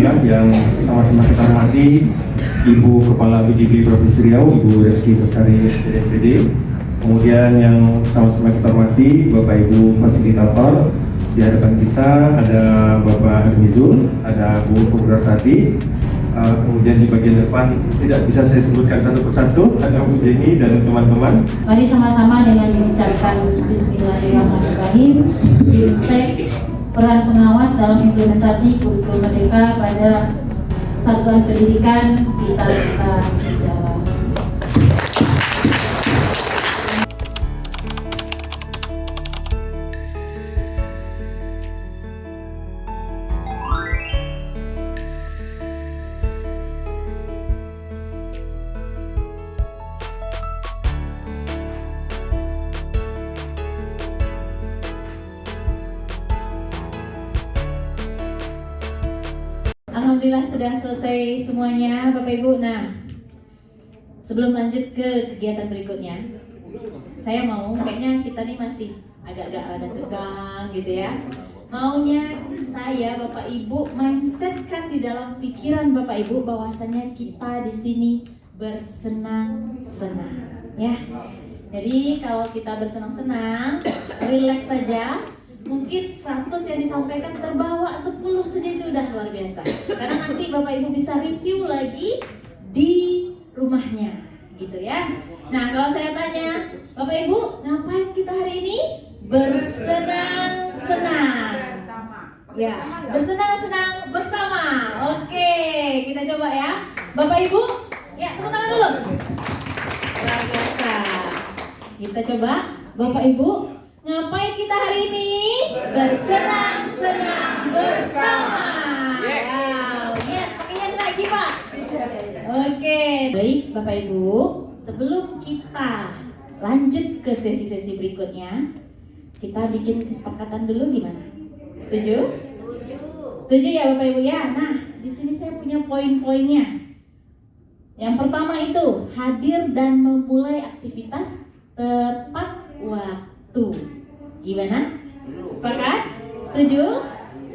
Alhamdulillah yang sama-sama kita hormati Ibu Kepala BGB Provinsi Riau, Ibu Reski Bestari SPD. Kemudian yang sama-sama kita hormati Bapak Ibu fasilitator. Di hadapan kita ada Bapak Hermizul, ada Bu Purwatati. Kemudian di bagian depan tidak bisa saya sebutkan satu persatu, ada Bu Jenny dan teman-teman. Mari sama-sama dengan mengucapkan Bismillahirrahmanirrahim, impact peran pengawas dalam implementasi kurikulum Merdeka pada satuan pendidikan kita sejarah. Alhamdulillah sudah selesai semuanya Bapak Ibu. Nah, sebelum lanjut ke kegiatan berikutnya, saya mau, kayaknya kita nih masih agak-agak rada tegang gitu ya. Maunya saya Bapak Ibu mindsetkan di dalam pikiran Bapak Ibu bahwasannya kita di sini bersenang-senang ya. Jadi kalau kita bersenang-senang, relax saja. Mungkin 100 yang disampaikan terbawa 10 saja itu udah luar biasa. Karena nanti Bapak Ibu bisa review lagi di rumahnya gitu ya. Nah, kalau saya tanya, Bapak Ibu, ngapain kita hari ini? Bersenang-senang. Ya, bersenang-senang bersama. Oke, kita coba ya. Bapak Ibu, ya tepuk tangan dulu. Luar biasa. Kita coba, Bapak Ibu, ngapain kita hari ini? Bersenang-senang bersama. Wow, yes, pakai yes lagi Pak. Oke, baik Bapak Ibu, sebelum kita lanjut ke sesi-sesi berikutnya, kita bikin kesepakatan dulu gimana? Setuju? Setuju. Setuju ya Bapak Ibu ya. Nah, di sini saya punya poin-poinnya. Yang pertama itu hadir dan memulai aktivitas tepat waktu. Gimana? Sepakat? Setuju?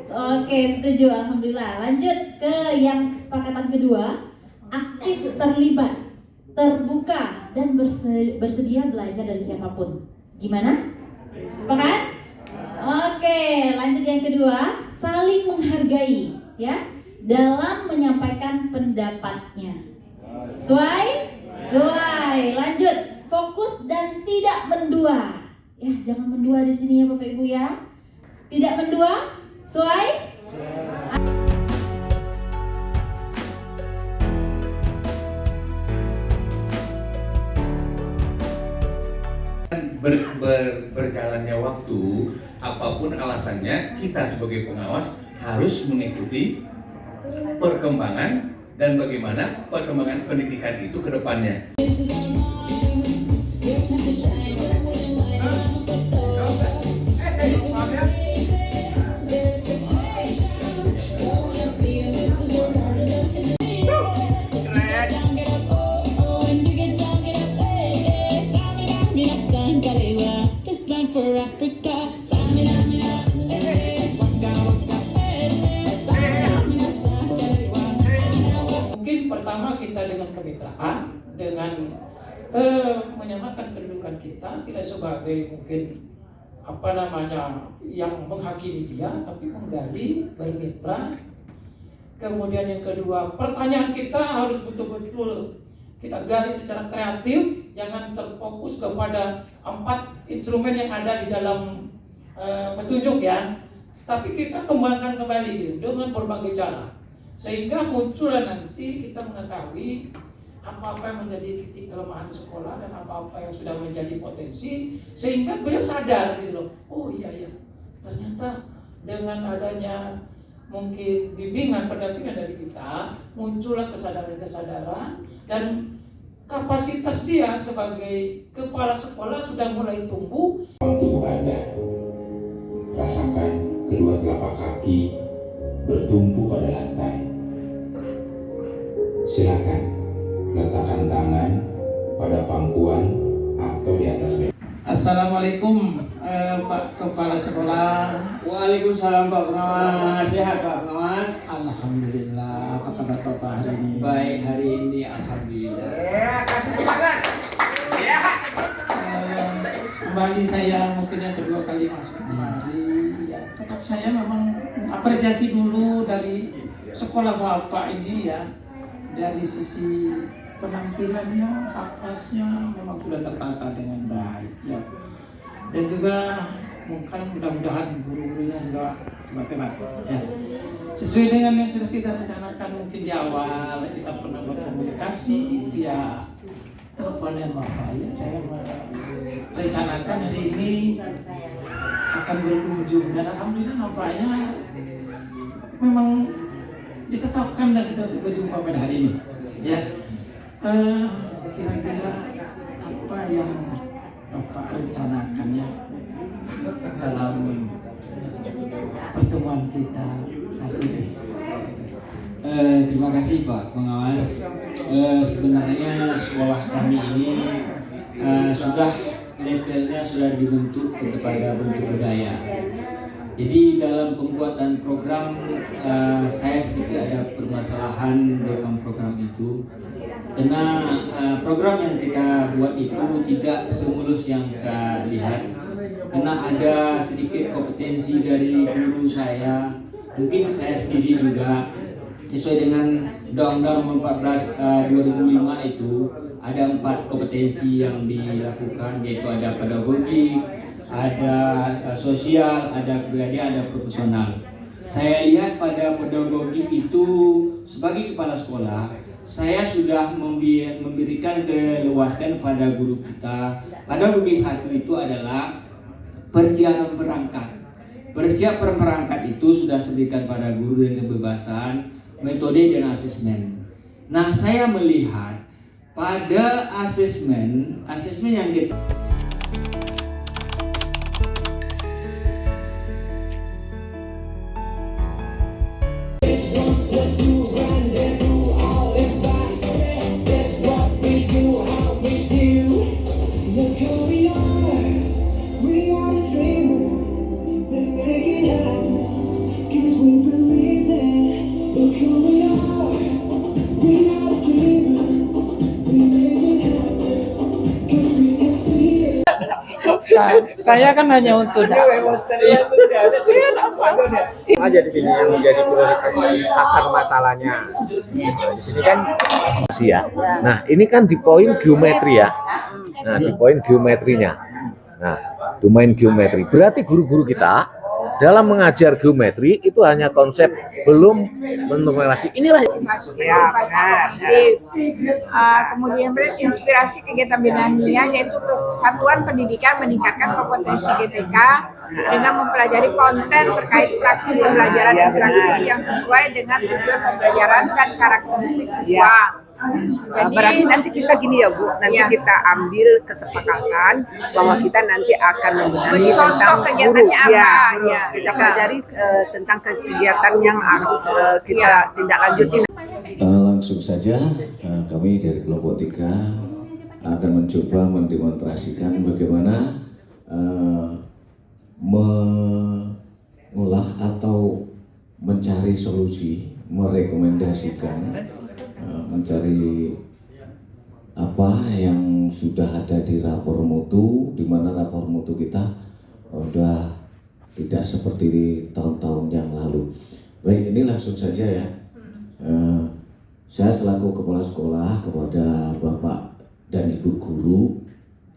Oke, setuju. Alhamdulillah. Lanjut ke yang kesepakatan kedua. Aktif terlibat, terbuka, dan bersedia belajar dari siapapun. Gimana? Sepakat? Oke, lanjut yang kedua. Saling menghargai ya dalam menyampaikan pendapatnya. Sesuai? Sesuai. Lanjut. Fokus dan tidak mendua. Ya, jangan mendua di sini ya Bapak Ibu ya. Tidak mendua, sesuai? Berjalannya waktu, apapun alasannya, kita sebagai pengawas harus mengikuti perkembangan dan bagaimana perkembangan pendidikan itu ke depannya. Mungkin pertama kita dengan kemitraan, dengan menyamakan kedudukan kita, tidak sebagai mungkin yang menghakimi dia, tapi menggali, bermitra. Kemudian yang kedua, pertanyaan kita harus betul-betul kita gali secara kreatif, jangan terfokus kepada 4 instrumen yang ada di dalam petunjuk ya, tapi kita kembangkan kembali dengan berbagai cara, sehingga muncullah nanti kita mengetahui apa-apa yang menjadi titik kelemahan sekolah dan apa-apa yang sudah menjadi potensi, sehingga beliau sadar gitu loh, oh iya ya, ternyata dengan adanya mungkin bimbingan, pendampingan dari kita, muncullah kesadaran-kesadaran dan kapasitas dia sebagai kepala sekolah sudah mulai tumbuh. Tubuh Anda, rasakan kedua telapak kaki bertumpu pada lantai. Silakan letakkan tangan pada pangkuan atau di atas meja. Assalamualaikum Pak Kepala Sekolah. Waalaikumsalam Pak Pengawas. Sehat Pak Pengawas? Alhamdulillah. Apa kabar Bapak hari ini? Baik hari ini alhamdulillah. Kasih semangat. Kembali saya mungkin yang kedua kali masuk kemari. Ya, tetap saya memang apresiasi dulu dari sekolah Bapak ini ya. Dari sisi penampilannya, sapasnya memang sudah tertata dengan baik ya. Dan juga mungkin mudah-mudahan guru-gurunya juga hebat-hebat ya. Sesuai dengan yang sudah kita rencanakan mungkin di awal kita pernah berkomunikasi via telepon dengan Bapak ya. Saya merencanakan hari ini akan berkunjung dan alhamdulillah nampaknya memang ditetapkan dan kita untuk berjumpa pada hari ini ya. Kira-kira apa yang Bapak rencanakan ya dalam pertemuan kita hari ini? Terima kasih Pak Pengawas. Sebenarnya sekolah kami ini sudah labelnya sudah dibentuk kepada bentuk budaya. Jadi dalam pembuatan program saya seperti ada permasalahan dalam program itu. Karena program yang kita buat itu tidak semulus yang saya lihat. Karena ada sedikit kompetensi dari guru saya, mungkin saya sendiri juga sesuai dengan Undang-Undang Nomor 14 2005 itu ada 4 kompetensi yang dilakukan, yaitu ada pedagogi, ada sosial, ada kebudayaan, ada profesional. Saya lihat pada pedagogi itu sebagai kepala sekolah, saya sudah memberikan keluasan pada guru kita. Pada BG1 itu adalah persiapan berangkat. Persiapan berangkat itu sudah diberikan pada guru dengan kebebasan, metode dan asesmen. Nah, saya melihat pada asesmen yang kita Saya kan hanya untuk aja di sini yang menjadi prioritas akar masalahnya. Nah, di sini kan ya. Nah, ini kan di poin geometri ya. Nah, di poin geometrinya. Nah, domain geometri. Berarti guru-guru kita dalam mengajar geometri itu hanya konsep, belum menumerasi. Inilah Ya, benar. Kemudian berinspirasi kegiatan binania yaitu Satuan Pendidikan meningkatkan kompetensi GTK dengan mempelajari konten terkait praktik pembelajaran interaktif yang sesuai dengan tujuan pembelajaran dan karakteristik siswa. Berarti nanti kita gini ya Bu, nanti kita ambil kesepakatan bahwa kita nanti akan membagi tentang guru, ya, kita pelajari tentang kegiatan yang harus kita tindak lanjutin. Langsung saja kami dari kelompok 3 akan mencoba mendemonstrasikan bagaimana mengolah atau mencari solusi, merekomendasikan, mencari apa yang sudah ada di rapor mutu, di mana rapor mutu kita sudah tidak seperti di tahun-tahun yang lalu. Baik, ini langsung saja ya. Saya selaku kepala sekolah kepada Bapak dan Ibu guru,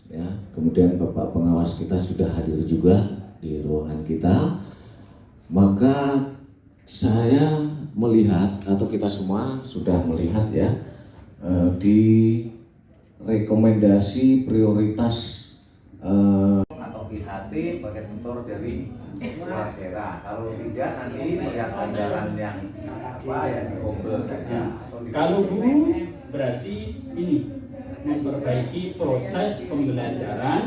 ya, kemudian Bapak pengawas kita sudah hadir juga di ruangan kita. Maka saya melihat atau kita semua sudah melihat ya di rekomendasi prioritas atau PHT pakai tutor dari luar daerah. Kalau tidak nanti melihat anggaran yang diobrol saja. Kalau guru berarti ini memperbaiki proses pembelajaran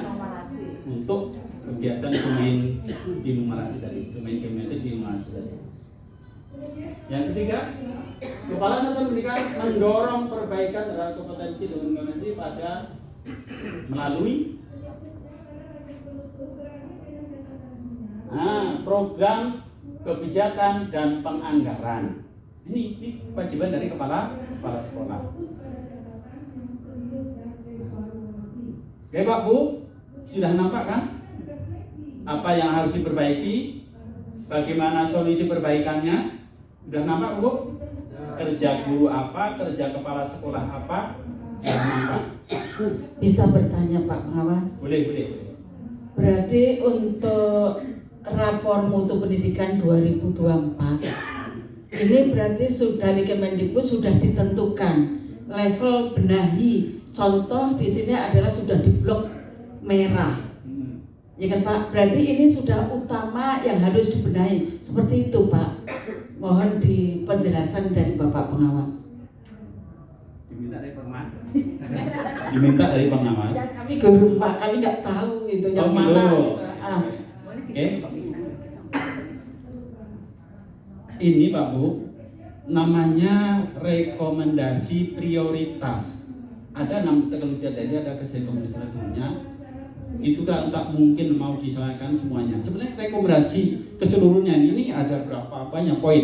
untuk kegiatan domain numerasi tadi, domain geometri numerasi tadi. Yang ketiga, Kepala Satuan Pendidikan mendorong perbaikan terhadap kompetensi domain geometri pada melalui Nah, program kebijakan dan penganggaran. Ini kewajiban dari kepala sekolah. Oke Pak Bu, sudah nampak kan? Apa yang harus diperbaiki? Bagaimana solusi perbaikannya? Sudah nampak Bu? Kerja guru apa? Kerja kepala sekolah apa? Sudah nampak? Bisa bertanya Pak Pengawas? Boleh. Berarti untuk rapor mutu pendidikan 2024 ini berarti sudah dari Kemendikbud sudah ditentukan level benahi. Contoh di sini adalah sudah di blok merah, ya kan Pak? Berarti ini sudah utama yang harus dibenahi. Seperti itu Pak. Mohon di penjelasan dari Bapak Pengawas. Diminta dari pengawas. Ya, kami guru Pak, kami nggak tahu itu yang mana. Oke. Ini Pak Bu, namanya rekomendasi prioritas. Ada kalau jadi ada rekomendasi sebelumnya. Itu kan tak mungkin mau disalahkan semuanya. Sebenarnya rekomendasi keseluruhannya ini ada berapa banyak poin?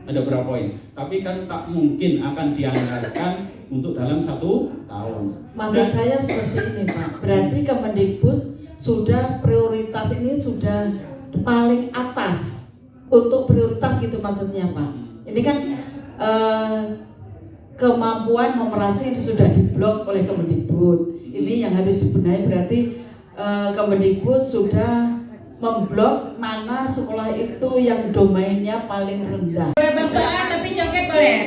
Ada berapa poin? Tapi kan tak mungkin akan dianggarkan untuk dalam 1 tahun. Maksud saya seperti ini Pak. Berarti Kemendikbud sudah prioritas ini sudah paling atas untuk prioritas gitu maksudnya Pak. Ini kan kemampuan memerasi itu sudah diblok oleh Kemendikbud. Ini yang harus dibenahi, berarti Kemendikbud sudah memblok mana sekolah itu yang domainnya paling rendah. Tapi joget boleh.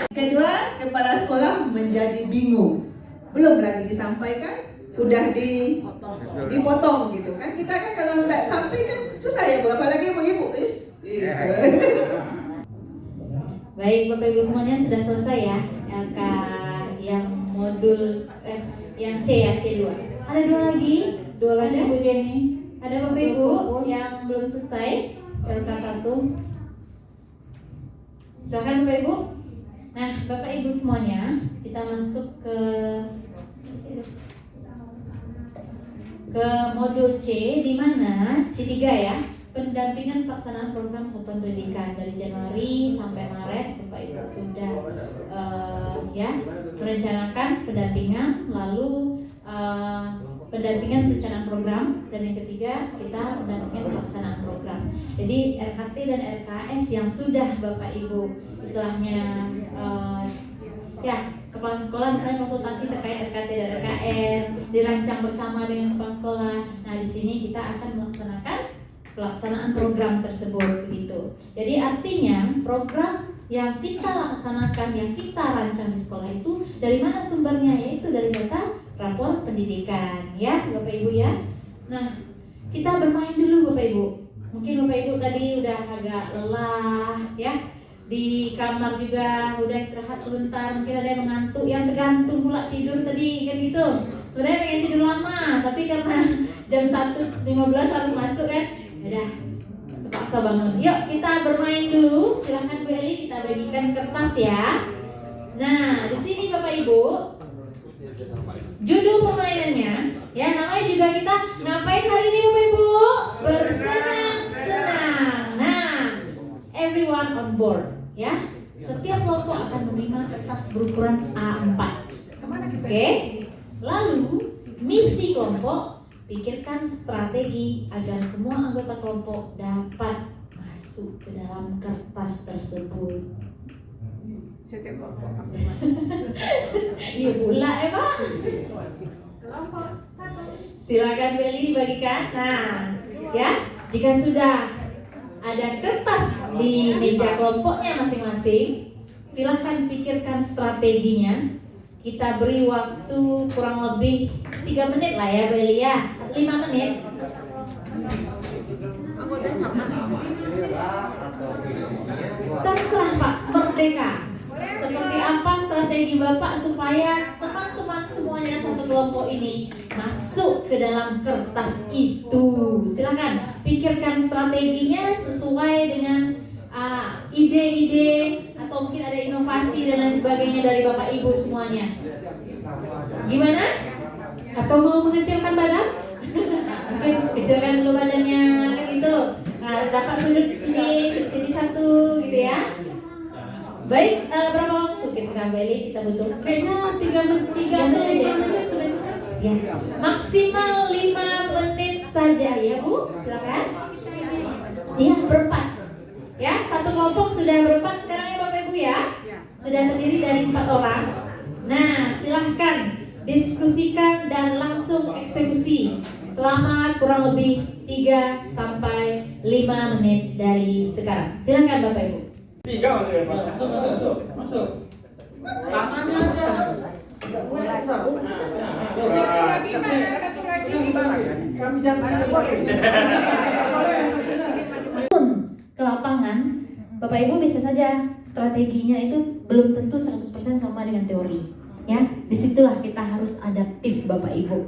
Kedua, kepala sekolah menjadi bingung. Belum lagi disampaikan, udah dipotong gitu kan. Kita kan kalau nggak sampai kan susah ya, apalagi ibu-ibu. Baik Bapak Ibu semuanya sudah selesai ya. LK yang modul yang C ya, C2. Ada dua lagi Bu Jenny. Ada Bapak Ibu yang belum selesai LK 1. Silakan Bapak Ibu. Nah, Bapak Ibu semuanya, kita masuk ke modul C, di mana C3 ya, pendampingan pelaksanaan program satuan pendidikan dari Januari sampai Maret. Bapak Ibu sudah merencanakan pendampingan, lalu pendampingan perencanaan program, dan yang ketiga kita pendampingan pelaksanaan program. Jadi RKT dan RKS yang sudah Bapak Ibu istilahnya kepala sekolah misalnya konsultasi terkait RKT dan RKS dirancang bersama dengan kepala sekolah. Nah, di sini kita akan melaksanakan pelaksanaan program tersebut begitu. Jadi artinya program yang kita laksanakan, yang kita rancang di sekolah itu dari mana sumbernya? Yaitu dari data rapor pendidikan ya Bapak Ibu ya. Nah, kita bermain dulu Bapak Ibu. Mungkin Bapak Ibu tadi udah agak lelah ya, di kamar juga udah istirahat sebentar, mungkin ada yang mengantuk, yang tergantung pula tidur tadi kan gitu. Sebenarnya pengen tidur lama, tapi karena jam 1.15 harus masuk kan, udah terpaksa bangun. Yuk kita bermain dulu. Silahkan Bu Eli, kita bagikan kertas ya. Nah, di sini Bapak Ibu, judul permainannya, ya namanya juga kita ngapain hari ini Bapak Ibu? Bersenang-senang. Nah, everyone on board, ya. Setiap kelompok akan menerima kertas berukuran A4. Oke. Lalu misi kelompok, pikirkan strategi agar semua anggota kelompok dapat masuk ke dalam kertas tersebut. Iya pula Pak. Silakan Beli dibagikan. Nah, ya jika sudah ada kertas di meja kelompoknya masing-masing, silahkan pikirkan strateginya. Kita beri waktu kurang lebih 3 menit lah ya Beli ya, 5 menit. Terserah Pak, merdeka. Seperti apa strategi Bapak supaya teman-teman semuanya satu kelompok ini masuk ke dalam kertas itu? Silakan pikirkan strateginya sesuai dengan ide-ide atau mungkin ada inovasi dan lain sebagainya dari Bapak Ibu semuanya. Gimana? Atau mau mengecilkan badan? Mungkin kecilkan dulu badannya gitu. Nah, dapat sudut sini satu gitu ya. Baik, berapa waktu kita balik kita butuh? Kayaknya 3 menit aja sudah cukup. Ya, maksimal 5 menit saja ya Bu, silakan. Iya, berempat. Ya, satu kelompok sudah berempat sekarang ya Bapak Ibu ya. Sudah terdiri dari 4 orang. Nah, silahkan diskusikan dan langsung eksekusi selama kurang lebih 3 sampai 5 menit dari sekarang. Silakan Bapak Ibu. 3 maksudnya Pak. Masuk. Tangannya aja. Kami jangan ke lapangan, Bapak Ibu bisa saja strateginya itu belum tentu 100% sama dengan teori. Ya, disitulah kita harus adaptif Bapak Ibu.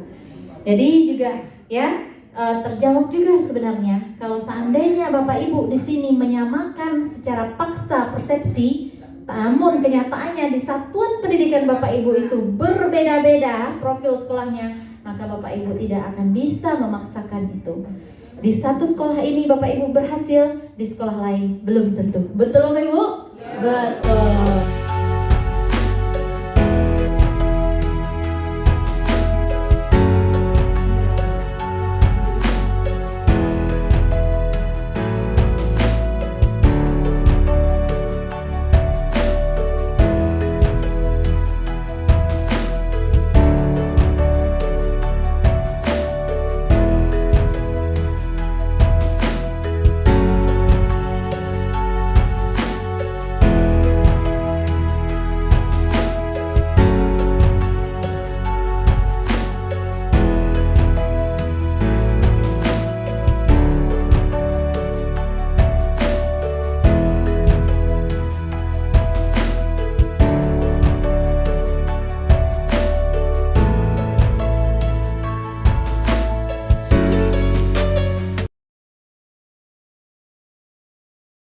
Jadi juga ya terjawab juga sebenarnya kalau seandainya Bapak Ibu di sini menyamakan secara paksa persepsi, namun kenyataannya di satuan pendidikan Bapak Ibu itu berbeda-beda profil sekolahnya, maka Bapak Ibu tidak akan bisa memaksakan itu. Di satu sekolah ini Bapak Ibu berhasil, di sekolah lain belum tentu. Betul Bapak Ibu? Betul.